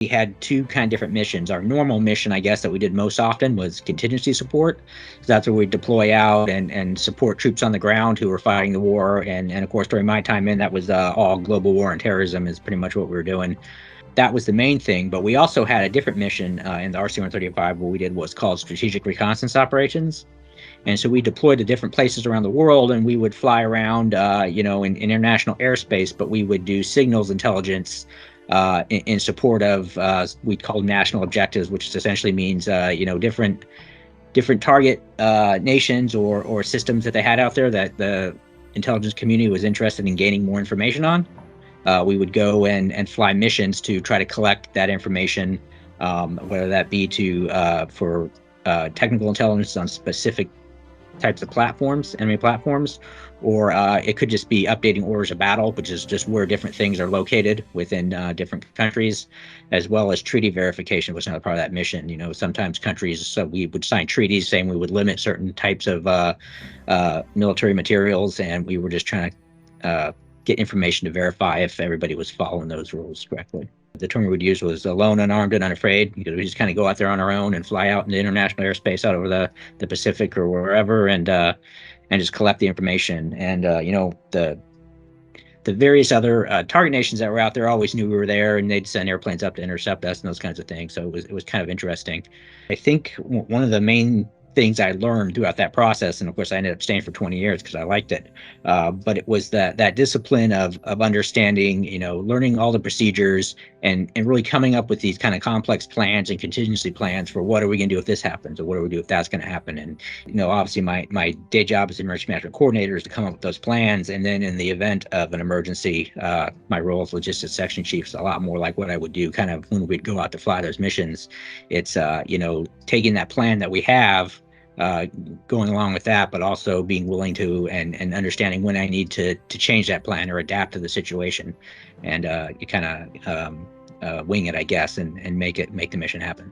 We had two kind of different missions. Our normal mission, I guess, that we did most often was contingency support. So that's where we deploy out and support troops on the ground who were fighting the war. And of course, during my time in, that was all global war and terrorism is pretty much what we were doing. That was the main thing. But we also had a different mission in the RC-135 what we did was called strategic reconnaissance operations. And so we deployed to different places around the world, and we would fly around, in international airspace, but we would do signals intelligence in support of we call national objectives, which essentially means different target nations or systems that they had out there that the intelligence community was interested in gaining more information on. We would go and fly missions to try to collect that information, whether that be for technical intelligence on specific types of platforms, enemy platforms, or it could just be updating orders of battle, which is just where different things are located within different countries, as well as treaty verification was another part of that mission. Sometimes countries, so we would sign treaties saying we would limit certain types of military materials, and we were just trying to get information to verify if everybody was following those rules correctly. The term we would use was alone, unarmed, and unafraid, because we just kind of go out there on our own and fly out into international airspace out over the Pacific or wherever and just collect the information. And, the various other target nations that were out there always knew we were there, and they'd send airplanes up to intercept us and those kinds of things. So it was kind of interesting. I think one of the main things I learned throughout that process, and of course I ended up staying for 20 years because I liked it, but it was that discipline of understanding, learning all the procedures and really coming up with these kind of complex plans and contingency plans for what are we going to do if this happens, or what do we do if that's going to happen. And obviously my day job as emergency management coordinator is to come up with those plans, and then in the event of an emergency, my role as logistics section chief is a lot more like what I would do kind of when we'd go out to fly those missions. It's taking that plan that we have, going along with that, but also being willing to and understanding when I need to change that plan or adapt to the situation, and you kind of wing it, I guess, and make the mission happen.